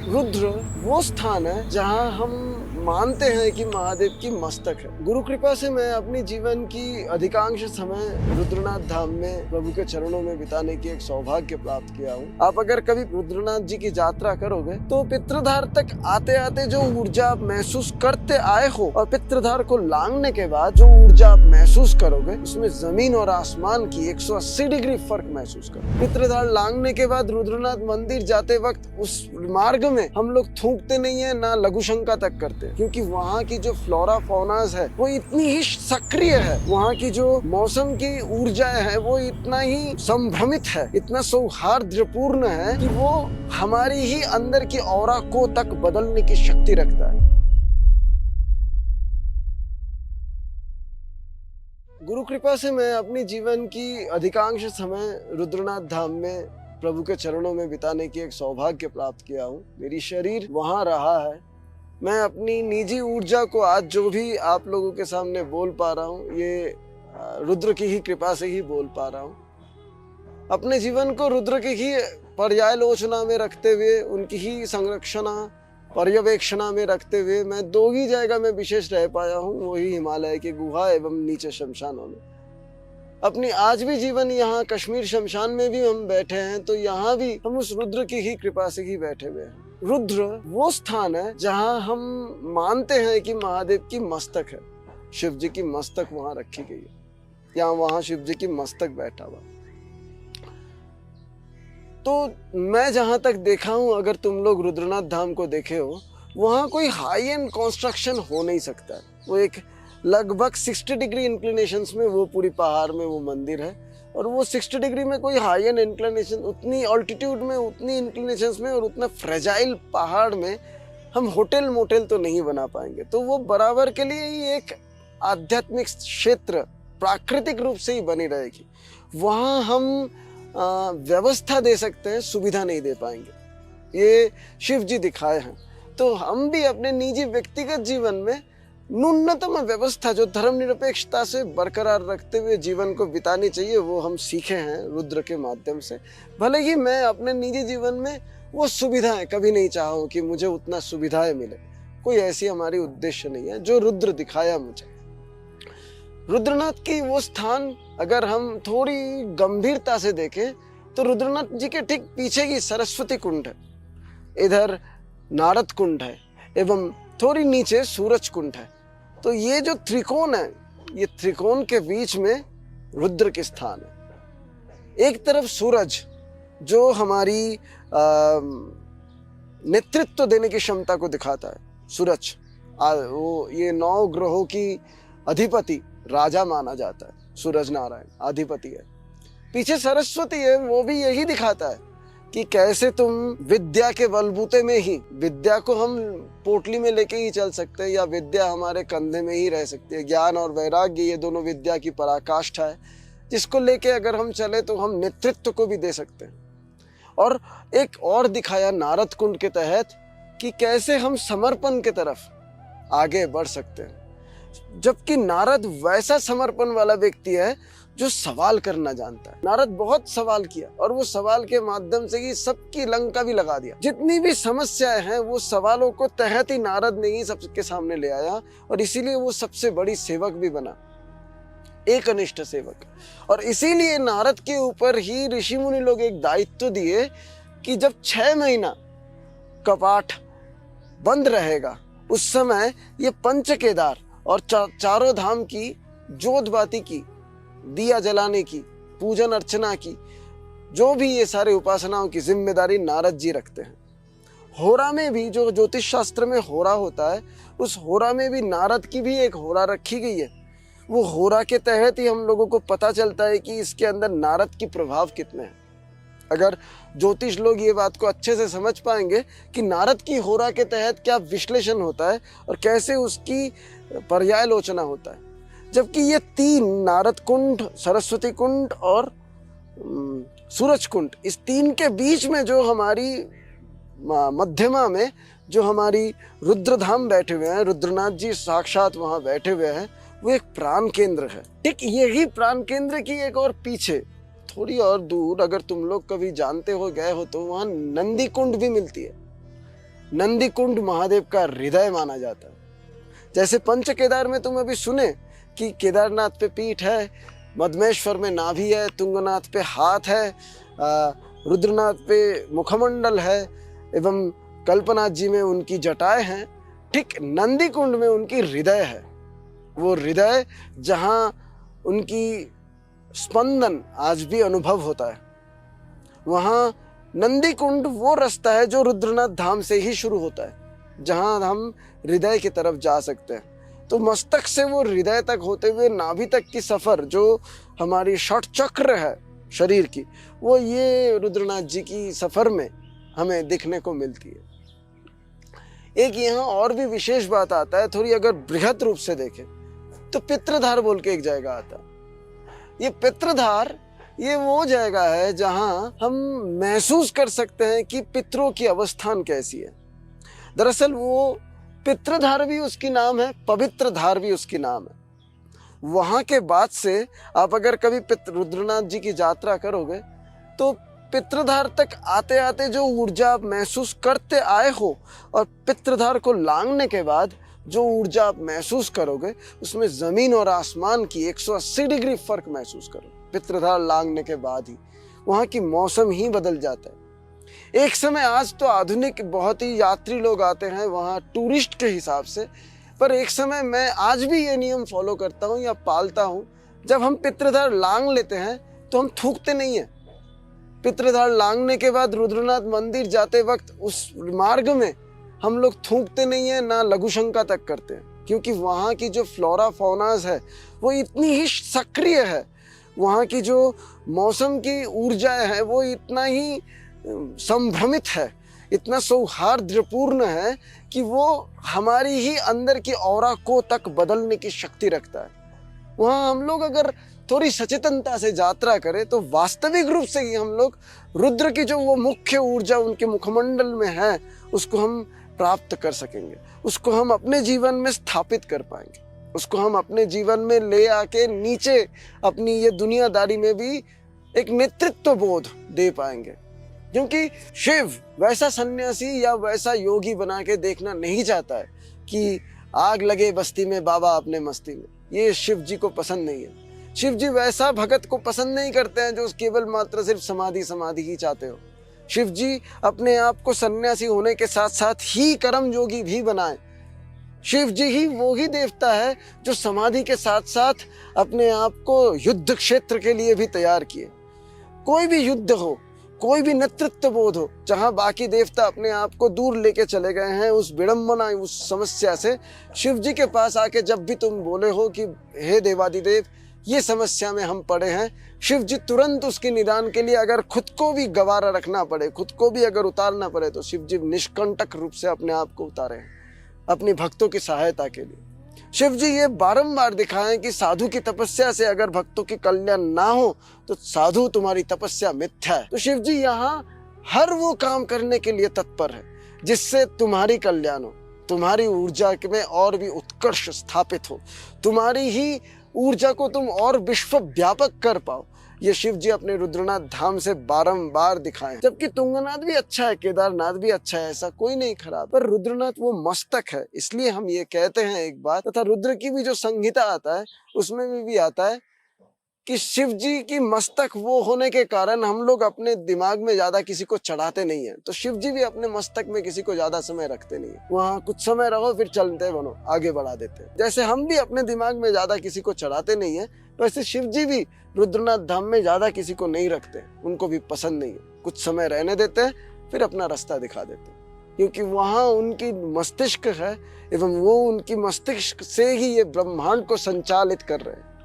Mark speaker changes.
Speaker 1: रुद्र वो स्थान है जहाँ हम मानते हैं कि महादेव की मस्तक है। गुरु कृपा से मैं अपनी जीवन की अधिकांश समय रुद्रनाथ धाम में प्रभु के चरणों में बिताने की एक सौभाग्य प्राप्त किया हूँ। आप अगर कभी रुद्रनाथ जी की यात्रा करोगे तो पितृधार तक आते आते जो ऊर्जा आप महसूस करते आए हो और पितृधार को लांघने के बाद जो ऊर्जा आप महसूस करोगे उसमें जमीन और आसमान की 180 डिग्री फर्क महसूस करो। पितृधार लांघने के बाद रुद्रनाथ मंदिर जाते वक्त उस मार्ग में हम लोग थूकते नहीं है ना लघु शंका तक करते, क्योंकि वहाँ की जो फ्लोरा फौनास है वो इतनी ही सक्रिय है, वहाँ की जो मौसम की ऊर्जा है वो इतना ही संभ्रमित है, इतना सौहार्दपूर्ण है कि वो हमारी ही अंदर की ऑरा को तक बदलने की शक्ति रखता है। गुरु कृपा से मैं अपनी जीवन की अधिकांश समय रुद्रनाथ धाम में प्रभु के चरणों में बिताने की एक सौभाग्य प्राप्त किया हूँ। मेरी शरीर वहाँ रहा है। मैं अपनी निजी ऊर्जा को आज जो भी आप लोगों के सामने बोल पा रहा हूँ ये रुद्र की ही कृपा से ही बोल पा रहा हूँ। अपने जीवन को रुद्र की ही पर्यालोचना में रखते हुए, उनकी ही संरक्षणा पर्यवेक्षणा में रखते हुए मैं दो ही जगह में विशेष रह पाया हूँ, वही हिमालय की गुहा एवं नीचे शमशानों में। अपनी आज भी जीवन यहाँ कश्मीर शमशान में भी हम बैठे हैं तो यहाँ भी हम उस रुद्र की ही कृपा से ही बैठे हुए हैं। रुद्र वो स्थान है जहाँ हम मानते हैं कि महादेव की मस्तक है, शिव जी की मस्तक वहाँ रखी गई है, या वहाँ शिव जी की मस्तक बैठा हुआ। तो मैं जहाँ तक देखा हूँ, अगर तुम लोग रुद्रनाथ धाम को देखे हो, वहाँ कोई हाई एंड कंस्ट्रक्शन हो नहीं सकता है। वो एक लगभग 60 डिग्री इंक्लिनेशंस में वो पूरी पहाड़ में वो मंदिर है, और वो 60 डिग्री में कोई हाई एंड इंक्लिनेशन, उतनी ऑल्टीट्यूड में, उतनी इंक्लिनेशंस में और उतना फ्रेजाइल पहाड़ में हम होटल मोटेल तो नहीं बना पाएंगे। तो वो बराबर के लिए ही एक आध्यात्मिक क्षेत्र प्राकृतिक रूप से ही बनी रहेगी। वहाँ हम व्यवस्था दे सकते हैं, सुविधा नहीं दे पाएंगे। ये शिव जी दिखाए हैं। तो हम भी अपने निजी व्यक्तिगत जीवन में न्यूनतम व्यवस्था जो धर्मनिरपेक्षता से बरकरार रखते हुए जीवन को बितानी चाहिए वो हम सीखे हैं रुद्र के माध्यम से। भले ही मैं अपने निजी जीवन में वो सुविधाएं कभी नहीं चाहा हूं कि मुझे उतना सुविधाएं मिले, कोई ऐसी हमारी उद्देश्य नहीं है। जो रुद्र दिखाया मुझे, रुद्रनाथ की वो स्थान अगर हम थोड़ी गंभीरता से देखें तो रुद्रनाथ जी के ठीक पीछे की सरस्वती कुंड है, इधर नारद कुंड है एवं थोड़ी नीचे सूरज कुंड है। तो ये जो त्रिकोण है, ये त्रिकोण के बीच में रुद्र के स्थान है। एक तरफ सूरज जो हमारी नेतृत्व देने की क्षमता को दिखाता है, सूरज वो ये 9 ग्रहों की अधिपति राजा माना जाता है, सूरज नारायण अधिपति है। पीछे सरस्वती है, वो भी यही दिखाता है कि कैसे तुम विद्या के बलबूते में ही, विद्या को हम पोटली में लेके ही चल सकते हैं या विद्या हमारे कंधे में ही रह सकती है। ज्ञान और वैराग्य ये दोनों विद्या की पराकाष्ठा है, जिसको लेके अगर हम चले तो हम नेतृत्व को भी दे सकते हैं। और एक और दिखाया नारद कुंड के तहत कि कैसे हम समर्पण के तरफ आगे बढ़ सकते हैं। जबकि नारद वैसा समर्पण वाला व्यक्ति है जो सवाल करना जानता है। नारद बहुत सवाल किया और वो सवाल के माध्यम से ही सबकी लंका भी लगा दिया। जितनी भी समस्याएं हैं वो सवालों को तहत ही नारद ने ही सबके सामने ले आया, और इसीलिए वो सबसे बड़ी सेवक भी बना, एक अनिष्ट सेवक। और इसीलिए नारद के ऊपर ही ऋषि मुनि लोग एक दायित्व दिए कि जब 6 महीना कपाट बंद रहेगा उस समय ये पंच केदार और चारों धाम की जोत बाती की, दिया जलाने की, पूजन अर्चना की, जो भी ये सारे उपासनाओं की जिम्मेदारी नारद जी रखते हैं। होरा में भी जो ज्योतिष शास्त्र में होरा होता है, उस होरा में भी नारद की भी एक होरा रखी गई है। वो होरा के तहत ही हम लोगों को पता चलता है कि इसके अंदर नारद की प्रभाव कितने हैं। अगर ज्योतिष लोग ये बात को अच्छे से समझ पाएंगे कि नारद की होरा के तहत क्या विश्लेषण होता है और कैसे उसकी पर्यालोचना होता है। जबकि ये 3 नारद कुंड, सरस्वती कुंड और सूरज कुंड, इस 3 के बीच में जो हमारी मध्यमा में जो हमारी रुद्रधाम बैठे हुए हैं, रुद्रनाथ जी साक्षात वहाँ बैठे हुए हैं, वो एक प्राण केंद्र है। ठीक यही प्राण केंद्र की एक और पीछे थोड़ी और दूर अगर तुम लोग कभी जानते हो, गए हो, तो वहाँ नंदी कुंड भी मिलती है। नंदी कुंड महादेव का हृदय माना जाता है। जैसे पंच केदार में तुम अभी सुने कि केदारनाथ पे पीठ है, मदमेश्वर में नाभि है, तुंगनाथ पे हाथ है, रुद्रनाथ पे मुखमंडल है एवं कल्पनाथ जी में उनकी जटाएं हैं, ठीक नंदी कुंड में उनकी हृदय है। वो हृदय जहाँ उनकी स्पंदन आज भी अनुभव होता है। वहाँ नंदी कुंड वो रास्ता है जो रुद्रनाथ धाम से ही शुरू होता है, जहाँ हम हृदय की तरफ जा सकते हैं। तो मस्तक से वो हृदय तक होते हुए नाभि तक की सफर जो हमारी षट चक्र है शरीर की, वो ये रुद्रनाथ जी की सफर में हमें दिखने को मिलती है। एक यहाँ और भी विशेष बात आता है, थोड़ी अगर बृहद रूप से देखें तो पितृधार बोल के एक जगह आता है। ये पितृधार ये वो जगह है जहाँ हम महसूस कर सकते हैं कि पितरों की अवस्थान कैसी है। दरअसल वो पितृधार भी उसकी नाम है, पवित्र धार भी उसकी नाम है। वहाँ के बाद से आप अगर कभी रुद्रनाथ जी की यात्रा करोगे तो पितृधार तक आते आते जो ऊर्जा आप महसूस करते आए हो और पितृधार को लांघने के बाद जो ऊर्जा आप महसूस करोगे उसमें जमीन और आसमान की 180 डिग्री फर्क महसूस करो। पितृधार लांघने के बाद ही वहाँ की मौसम ही बदल जाता है। एक समय, आज तो आधुनिक बहुत ही यात्री लोग आते हैं वहाँ टूरिस्ट के हिसाब से, पर एक समय मैं आज भी ये नियम फॉलो करता हूँ या पालता हूँ, जब हम पितृधार लांघ लेते हैं तो हम थूकते नहीं हैं। पितृधार लांघने के बाद रुद्रनाथ मंदिर जाते वक्त उस मार्ग में हम लोग थूकते नहीं है, ना लघुशंका तक करते हैं, क्योंकि वहाँ की जो फ्लोरा फौनाज है वो इतनी ही सक्रिय है, वहाँ की जो मौसम की ऊर्जाएं है वो इतना ही संभ्रमित है, इतना सौहार्दपूर्ण है कि वो हमारी ही अंदर की ऑरा को तक बदलने की शक्ति रखता है। वहाँ हम लोग अगर थोड़ी सचेतनता से यात्रा करें तो वास्तविक रूप से ही हम लोग रुद्र की जो वो मुख्य ऊर्जा उनके मुखमंडल में है उसको हम प्राप्त कर सकेंगे, उसको हम अपने जीवन में स्थापित कर पाएंगे, उसको हम अपने जीवन में ले आके नीचे अपनी ये दुनियादारी में भी एक नेतृत्व बोध दे पाएंगे। क्योंकि शिव वैसा सन्यासी या वैसा योगी बना के देखना नहीं चाहता है कि आग लगे बस्ती में बाबा अपने मस्ती में, ये शिव जी को पसंद नहीं है। शिव जी वैसा भगत को पसंद नहीं करते हैं जो केवल मात्र सिर्फ समाधि समाधि ही चाहते हो। शिव जी अपने आप को सन्यासी होने के साथ साथ ही कर्म योगी भी बनाए। शिव जी ही वो ही देवता है जो समाधि के साथ साथ अपने आप को युद्ध क्षेत्र के लिए भी तैयार किए। कोई भी युद्ध हो, कोई भी नेतृत्व बोध हो, जहां बाकी देवता अपने आप को दूर लेके चले गए हैं उस विडंबना उस समस्या से, शिव जी के पास आके जब भी तुम बोले हो कि हे देवादिदेव ये समस्या में हम पड़े हैं, शिव जी तुरंत उसके निदान के लिए अगर खुद को भी गवारा रखना पड़े, खुद को भी अगर उतारना पड़े, तो शिव जी निष्कंटक रूप से अपने आप को उतारे हैं अपने भक्तों की सहायता के लिए। शिव जी ये बारंबार दिखाएं कि साधु की तपस्या से अगर भक्तों की कल्याण ना हो तो साधु तुम्हारी तपस्या मिथ्या है। तो शिव जी यहाँ हर वो काम करने के लिए तत्पर है जिससे तुम्हारी कल्याण हो, तुम्हारी ऊर्जा में और भी उत्कर्ष स्थापित हो, तुम्हारी ही ऊर्जा को तुम और विश्व व्यापक कर पाओ। ये शिव जी अपने रुद्रनाथ धाम से बारंबार दिखाएं। जबकि तुंगनाथ भी अच्छा है, केदारनाथ भी अच्छा है, ऐसा कोई नहीं खराब, पर रुद्रनाथ वो मस्तक है, इसलिए हम ये कहते हैं एक बात। तथा रुद्र की भी जो संहिता आता है उसमें भी आता है कि शिव जी की मस्तक वो होने के कारण हम लोग अपने दिमाग में ज्यादा किसी को चढ़ाते नहीं है, तो शिव जी भी अपने मस्तक में किसी को ज्यादा समय रखते नहीं है। वहाँ कुछ समय रहो फिर चलते बनो, आगे बढ़ा देते हैं। जैसे हम भी अपने दिमाग में ज्यादा किसी को चढ़ाते नहीं है, वैसे शिव जी भी रुद्रनाथ धाम में ज्यादा किसी को नहीं रखते, उनको भी पसंद नहीं है, कुछ समय रहने देते हैं फिर अपना रास्ता दिखा देते हैं, क्योंकि वहाँ उनकी मस्तिष्क है एवं वो उनकी मस्तिष्क से ही ये ब्रह्मांड को संचालित कर रहे हैं।